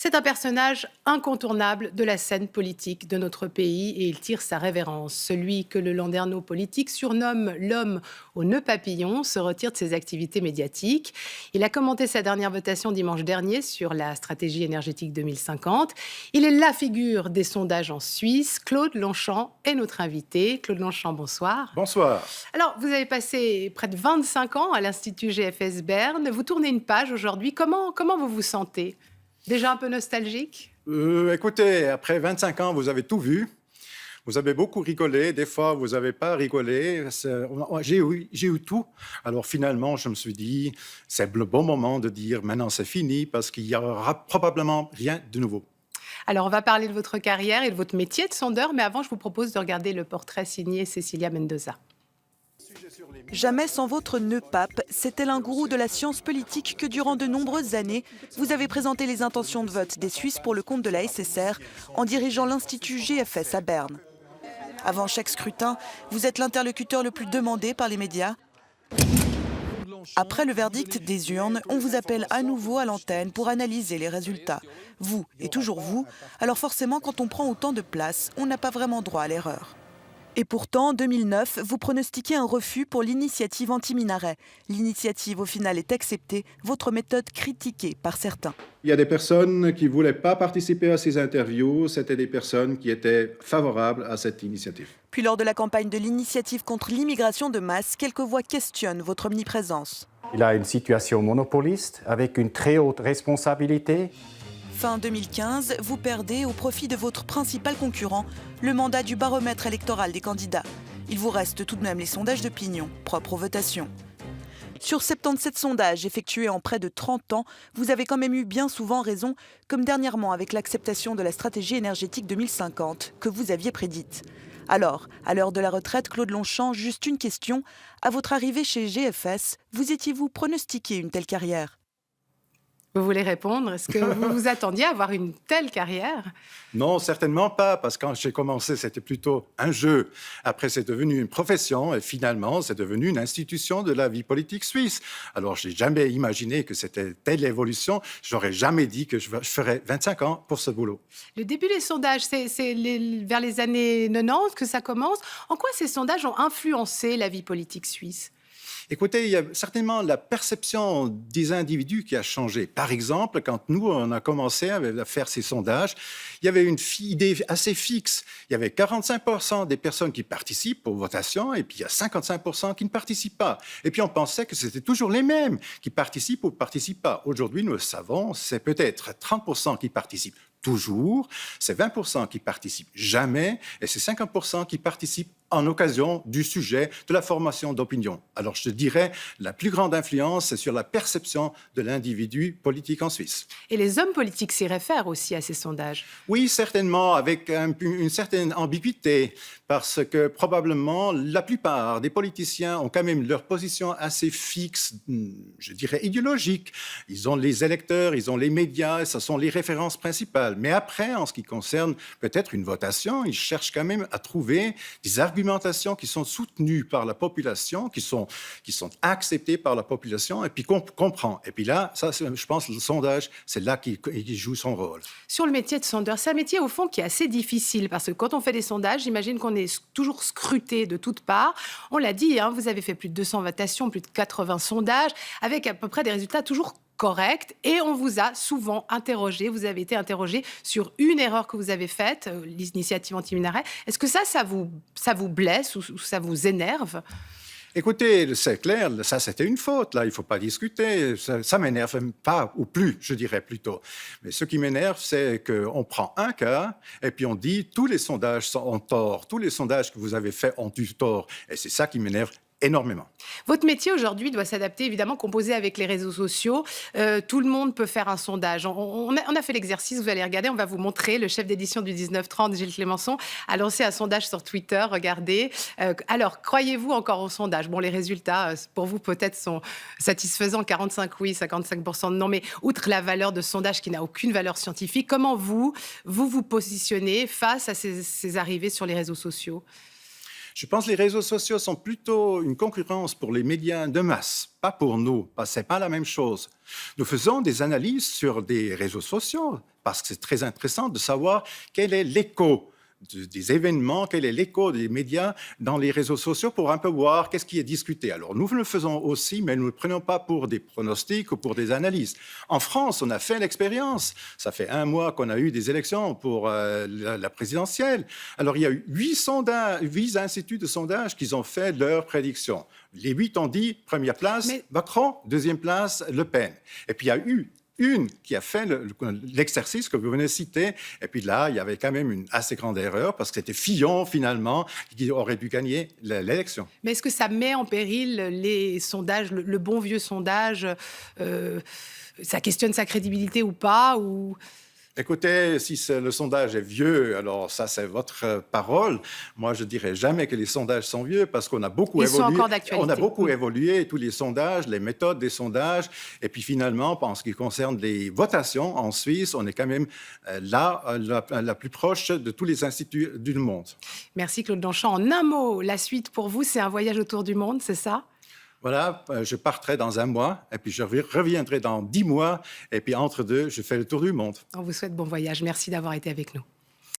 C'est un personnage incontournable de la scène politique de notre pays et il tire sa révérence. Celui que le landerneau politique surnomme l'homme aux nœuds papillons se retire de ses activités médiatiques. Il a commenté sa dernière votation dimanche dernier sur la stratégie énergétique 2050. Il est la figure des sondages en Suisse. Claude Longchamp est notre invité. Claude Longchamp, bonsoir. Bonsoir. Alors, vous avez passé près de 25 ans à l'Institut GFS Berne. Vous tournez une page aujourd'hui. Comment vous vous sentez ? Déjà un peu nostalgique ? Écoutez, après 25 ans, vous avez tout vu. Vous avez beaucoup rigolé. Des fois, vous n'avez pas rigolé. J'ai eu tout. Alors finalement, je me suis dit, c'est le bon moment de dire maintenant c'est fini parce qu'il n'y aura probablement rien de nouveau. Alors, on va parler de votre carrière et de votre métier de sondeur. Mais avant, je vous propose de regarder le portrait signé Cecilia Mendoza. Jamais sans votre nœud pape, c'est tel un gourou de la science politique que durant de nombreuses années, vous avez présenté les intentions de vote des Suisses pour le compte de la SSR en dirigeant l'Institut GFS à Berne. Avant chaque scrutin, vous êtes l'interlocuteur le plus demandé par les médias. Après le verdict des urnes, on vous appelle à nouveau à l'antenne pour analyser les résultats. Vous et toujours vous, alors forcément quand on prend autant de place, on n'a pas vraiment droit à l'erreur. Et pourtant, en 2009, vous pronostiquez un refus pour l'initiative anti-minaret. L'initiative, au final, est acceptée, votre méthode critiquée par certains. Il y a des personnes qui ne voulaient pas participer à ces interviews. C'était des personnes qui étaient favorables à cette initiative. Puis lors de la campagne de l'initiative contre l'immigration de masse, quelques voix questionnent votre omniprésence. Il a une situation monopoliste avec une très haute responsabilité. Fin 2015, vous perdez au profit de votre principal concurrent le mandat du baromètre électoral des candidats. Il vous reste tout de même les sondages d'opinion, propres aux votations. Sur 77 sondages effectués en près de 30 ans, vous avez quand même eu bien souvent raison, comme dernièrement avec l'acceptation de la stratégie énergétique 2050 que vous aviez prédite. Alors, à l'heure de la retraite, Claude Longchamp, juste une question. À votre arrivée chez GFS, vous étiez-vous pronostiqué une telle carrière ? Vous voulez répondre ? Est-ce que vous vous attendiez à avoir une telle carrière ? Non, certainement pas, parce que quand j'ai commencé, c'était plutôt un jeu. Après, c'est devenu une profession et finalement, c'est devenu une institution de la vie politique suisse. Alors, je n'ai jamais imaginé que c'était telle évolution. Je n'aurais jamais dit que je ferais 25 ans pour ce boulot. Le début des sondages, c'est vers les années 90 que ça commence. En quoi ces sondages ont influencé la vie politique suisse ? Écoutez, il y a certainement la perception des individus qui a changé. Par exemple, quand nous, on a commencé à faire ces sondages, il y avait une idée assez fixe. Il y avait 45% des personnes qui participent aux votations et puis il y a 55% qui ne participent pas. Et puis on pensait que c'était toujours les mêmes qui participent ou ne participent pas. Aujourd'hui, nous le savons, c'est peut-être 30% qui participent toujours, c'est 20% qui participent jamais et c'est 50% qui participent en occasion du sujet de la formation d'opinion. Alors je dirais, la plus grande influence, c'est sur la perception de l'individu politique en Suisse. Et les hommes politiques s'y réfèrent aussi à ces sondages. Oui, certainement, avec une certaine ambiguïté, parce que probablement la plupart des politiciens ont quand même leur position assez fixe, je dirais idéologique. Ils ont les électeurs, ils ont les médias, et ce sont les références principales. Mais après, en ce qui concerne peut-être une votation, ils cherchent quand même à trouver des argumentations qui sont soutenues par la population, qui sont acceptées par la population et puis qu'on comprend. Et puis là, ça, je pense, le sondage, c'est là qu'il joue son rôle. Sur le métier de sondeur, c'est un métier au fond qui est assez difficile parce que quand on fait des sondages, j'imagine qu'on est toujours scruté de toutes parts. On l'a dit, hein, vous avez fait plus de 200 votations, plus de 80 sondages, avec à peu près des résultats toujours correct, et on vous a souvent interrogé, vous avez été interrogé sur une erreur que vous avez faite, l'initiative anti-minaret. Est-ce que ça vous blesse ou ça vous énerve ? Écoutez, c'est clair, ça c'était une faute, là, il ne faut pas discuter, ça m'énerve pas, ou plus, je dirais plutôt. Mais ce qui m'énerve, c'est qu'on prend un cas, et puis on dit tous les sondages ont tort, tous les sondages que vous avez faits ont eu tort, et c'est ça qui m'énerve énormément. Votre métier aujourd'hui doit s'adapter, évidemment, composé avec les réseaux sociaux. Tout le monde peut faire un sondage. On a fait l'exercice, vous allez regarder, on va vous montrer. Le chef d'édition du 1930, Gilles Clémençon, a lancé un sondage sur Twitter, regardez. Alors, croyez-vous encore au sondage ? Bon, les résultats, pour vous, peut-être sont satisfaisants. 45 oui, 55% non. Mais outre la valeur de sondage qui n'a aucune valeur scientifique, comment vous positionnez face à ces arrivées sur les réseaux sociaux ? Je pense que les réseaux sociaux sont plutôt une concurrence pour les médias de masse, pas pour nous, parce que ce n'est pas la même chose. Nous faisons des analyses sur des réseaux sociaux, parce que c'est très intéressant de savoir quel est l'écho des événements, quel est l'écho des médias dans les réseaux sociaux pour un peu voir qu'est-ce qui est discuté. Alors nous le faisons aussi, mais nous ne le prenons pas pour des pronostics ou pour des analyses. En France, on a fait l'expérience. Ça fait 1 mois qu'on a eu des élections pour la présidentielle. Alors il y a eu 8 instituts de sondage qui ont fait leurs prédictions. Les 8 ont dit première place Macron, deuxième place Le Pen. Et puis il y a eu une qui a fait l'exercice que vous venez de citer. Et puis là, il y avait quand même une assez grande erreur parce que c'était Fillon, finalement, qui aurait dû gagner l'élection. Mais est-ce que ça met en péril les sondages, le bon vieux sondage ça questionne sa crédibilité ou pas ou... Écoutez, si le sondage est vieux, alors ça, c'est votre parole. Moi, je dirais jamais que les sondages sont vieux parce qu'on a beaucoup évolué. Ils sont encore d'actualité. On a beaucoup évolué, tous les sondages, les méthodes des sondages. Et puis finalement, en ce qui concerne les votations en Suisse, on est quand même la plus proche de tous les instituts du monde. Merci Claude Longchamp. En un mot, la suite pour vous, c'est un voyage autour du monde, c'est ça ? Voilà, je partirai dans 1 mois, et puis je reviendrai dans 10 mois, et puis entre deux, je fais le tour du monde. On vous souhaite bon voyage. Merci d'avoir été avec nous.